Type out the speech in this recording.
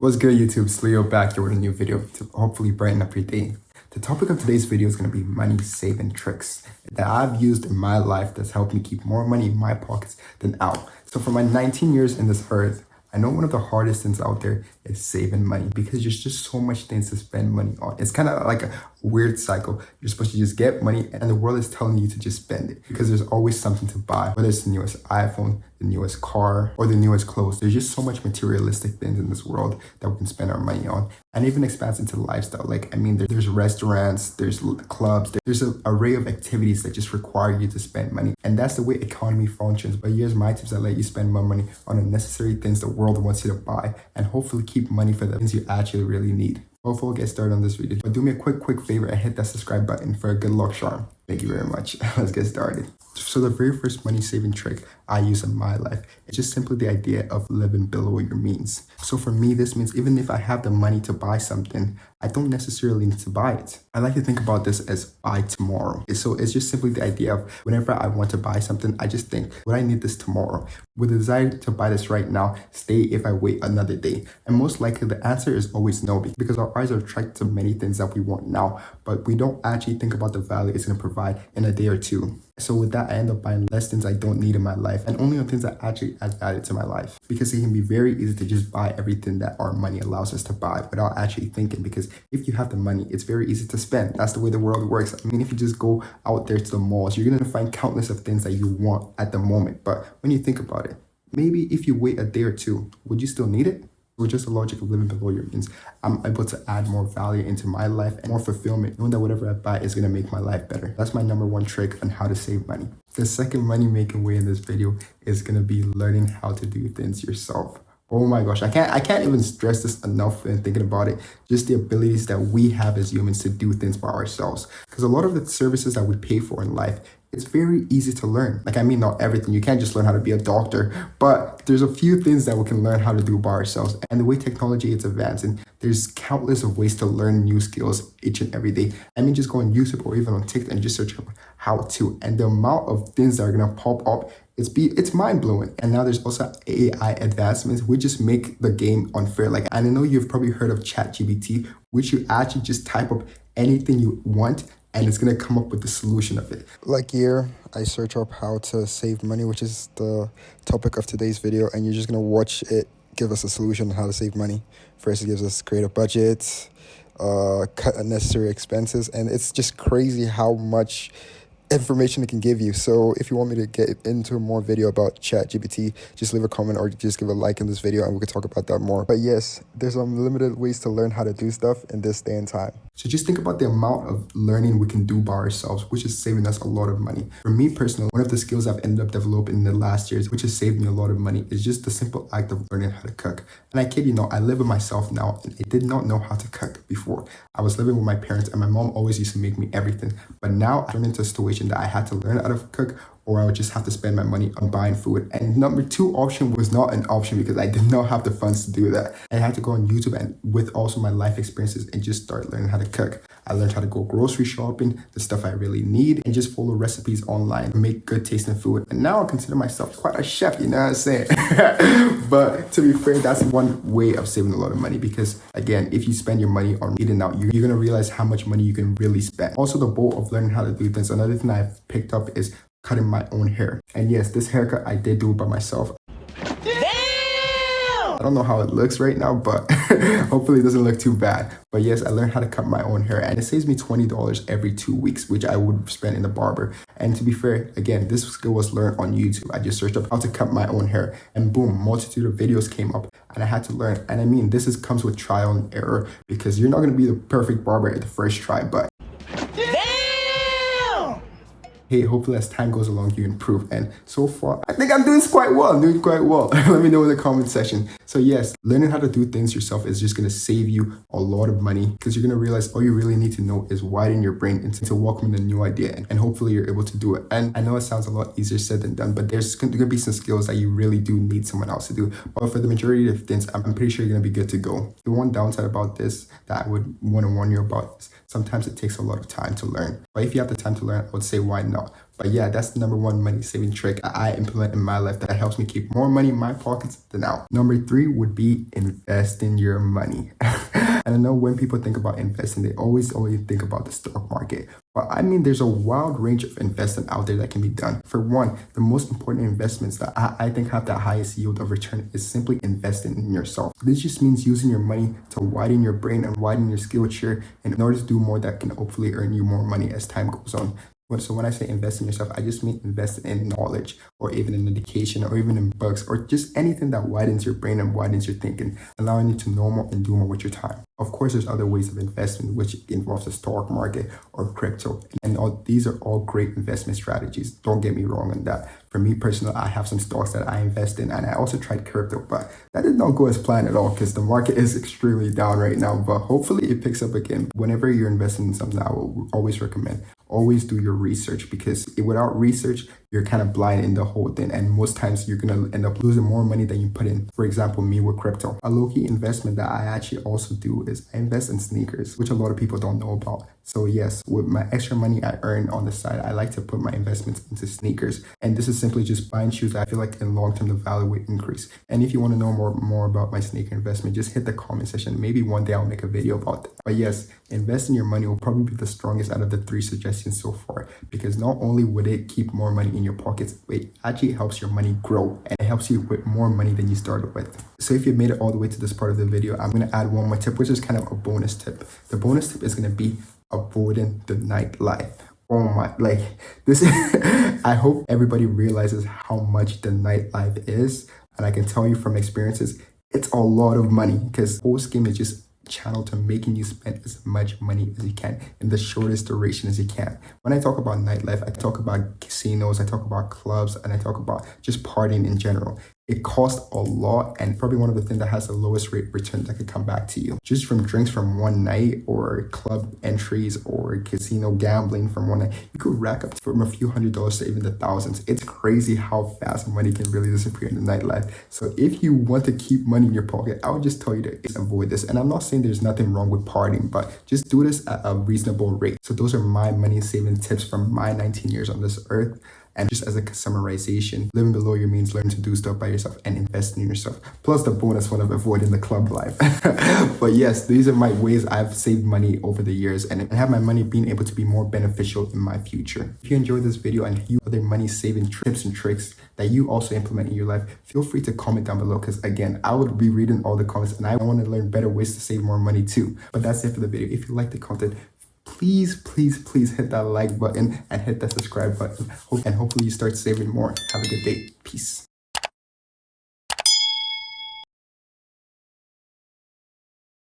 What's good, YouTube? It's Leo back here with a new video to hopefully brighten up your day. The topic of today's video is going to be money saving tricks that I've used in my life that's helped me keep more money in my pockets than out. So for my 19 years in this earth, I know one of the hardest things out there is saving money because there's just so much things to spend money on. It's kind of like a weird cycle. You're supposed to just get money and the world is telling you to just spend it because there's always something to buy, whether it's the newest iPhone, the newest car, or the newest clothes. There's just so much materialistic things in this world that we can spend our money on. And even expands into lifestyle. There's restaurants, there's clubs, there's an array of activities that just require you to spend money. And that's the way economy functions. But here's my tips that let you spend more money on unnecessary things the world wants you to buy and hopefully keep money for the things you actually really need. Before we get started on this video, but do me a quick favor and hit that subscribe button for a good luck charm. Thank you very much. Let's get started. So the very first money saving trick I use in my life is just simply the idea of living below your means. So for me, this means even if I have the money to buy something, I don't necessarily need to buy it. I like to think about this as buy tomorrow. So it's just simply the idea of whenever I want to buy something, I just think, would I need this tomorrow? Would the desire to buy this right now stay if I wait another day? And most likely the answer is always no, because our eyes are attracted to many things that we want now, but we don't actually think about the value it's going to provide in a day or two. So with that, I end up buying less things I don't need in my life and only on things that actually add value to my life, because it can be very easy to just buy everything that our money allows us to buy without actually thinking, because if you have the money, it's very easy to spend. That's the way the world works. I mean, if you just go out there to the malls, you're going to find countless of things that you want at the moment. But when you think about it, maybe if you wait a day or two, would you still need it? With just the logic of living below your means, I'm able to add more value into my life and more fulfillment, knowing that whatever I buy is going to make my life better. That's my number one trick on how to save money. The second money-making way in this video is going to be learning how to do things yourself. Oh my gosh, I can't even stress this enough when thinking about it. Just the abilities that we have as humans to do things by ourselves. Because a lot of the services that we pay for in life, it's very easy to learn. Not everything. You can't just learn how to be a doctor, but there's a few things that we can learn how to do by ourselves. And the way technology is advancing, there's countless of ways to learn new skills each and every day. Just go on YouTube or even on TikTok and just search up how to. And the amount of things that are gonna pop up, it's mind-blowing. And now there's also AI advancements which just make the game unfair. I know you've probably heard of ChatGPT, which you actually just type up anything you want and it's gonna come up with the solution of it. Like here, I search up how to save money, which is the topic of today's video, and you're just gonna watch it give us a solution on how to save money. First, it gives us create a budget, cut unnecessary expenses, and it's just crazy how much information it can give you. So if you want me to get into more video about ChatGPT, just leave a comment or just give a like in this video and we can talk about that more. But yes, there's unlimited ways to learn how to do stuff in this day and time. So just think about the amount of learning we can do by ourselves, which is saving us a lot of money. For me personally, one of the skills I've ended up developing in the last years, which has saved me a lot of money, is just the simple act of learning how to cook. And I kid you not, I live with myself now and I did not know how to cook before. I was living with my parents and my mom always used to make me everything. But now I turned into a situation that I had to learn how to cook, or I would just have to spend my money on buying food. And number two option was not an option because I did not have the funds to do that. I had to go on YouTube and with also my life experiences and just start learning how to cook. I learned how to go grocery shopping, the stuff I really need, and just follow recipes online to make good tasting food. And now I consider myself quite a chef, you know what I'm saying? But to be fair, that's one way of saving a lot of money, because again, if you spend your money on eating out, you're gonna realize how much money you can really spend. Also, the goal of learning how to do things, another thing I've picked up is cutting my own hair. And yes, this haircut, I did do it by myself. I don't know how it looks right now, but hopefully it doesn't look too bad. But yes, I learned how to cut my own hair and it saves me $20 every 2 weeks, which I would spend in the barber. And to be fair, again, this skill was learned on YouTube. I just searched up how to cut my own hair and boom, multitude of videos came up and I had to learn. And this comes with trial and error, because you're not going to be the perfect barber at the first try, but hey, hopefully as time goes along, you improve. And so far, I think I'm doing quite well. Let me know in the comment section. So yes, learning how to do things yourself is just going to save you a lot of money, because you're going to realize all you really need to know is widen your brain into welcoming a new idea. And hopefully you're able to do it. And I know it sounds a lot easier said than done, but there's going to be some skills that you really do need someone else to do. But for the majority of things, I'm pretty sure you're going to be good to go. The one downside about this that I would want to warn you about is sometimes it takes a lot of time to learn. But if you have the time to learn, I would say why not? But yeah, that's the number one money saving trick I implement in my life that helps me keep more money in my pockets than out. Number three would be investing your money. And I know when people think about investing, they always think about the stock market. But I mean, there's a wild range of investment out there that can be done. For one, the most important investments that I think have the highest yield of return is simply investing in yourself. This just means using your money to widen your brain and widen your skill share in order to do more that can hopefully earn you more money as time goes on. So when I say invest in yourself, I just mean invest in knowledge or even in education or even in books or just anything that widens your brain and widens your thinking, allowing you to know more and do more with your time. Of course, there's other ways of investment, which involves the stock market or crypto. And these are all great investment strategies. Don't get me wrong on that. For me personally, I have some stocks that I invest in, and I also tried crypto, but that did not go as planned at all because the market is extremely down right now. But hopefully it picks up again. Whenever you're investing in something, I will always recommend always do your research, because without research, you're kind of blind in the whole thing. And most times you're going to end up losing more money than you put in. For example, me with crypto, a low-key investment that I actually also do is I invest in sneakers, which a lot of people don't know about. So yes, with my extra money I earn on the side, I like to put my investments into sneakers. And this is simply just buying shoes that I feel like in long term the value will increase. And if you want to know more about my sneaker investment, just hit the comment section. Maybe one day I'll make a video about that. But yes, investing your money will probably be the strongest out of the three suggestions so far, because not only would it keep more money in your pockets, it actually helps your money grow and it helps you with more money than you started with. So if you made it all the way to this part of the video, I'm going to add one more tip, which is kind of a bonus tip. The bonus tip is going to be avoiding the nightlife. Oh my, like this I hope everybody realizes how much the nightlife is. And I can tell you from experiences, it's a lot of money, because the whole scheme is just channeled to making you spend as much money as you can in the shortest duration as you can. When I talk about nightlife, I talk about casinos, I talk about clubs, and I talk about just partying in general. It costs a lot, and probably one of the things that has the lowest rate return that could come back to you. Just from drinks from one night, or club entries, or casino gambling from one night, you could rack up from a few $100s to even the thousands. It's crazy how fast money can really disappear in the nightlife. So if you want to keep money in your pocket, I would just tell you to avoid this. And I'm not saying there's nothing wrong with partying, but just do this at a reasonable rate. So those are my money saving tips from my 19 years on this earth. And just as a summarization, living below your means, learn to do stuff by yourself and invest in yourself. Plus the bonus one of avoiding the club life. But yes, these are my ways I've saved money over the years and have my money being able to be more beneficial in my future. If you enjoyed this video and you other money saving tips and tricks that you also implement in your life, feel free to comment down below, because again, I would be reading all the comments and I want to learn better ways to save more money too. But that's it for the video. If you like the content, please hit that like button and hit that subscribe button, and hopefully you start saving more. Have a good day. Peace.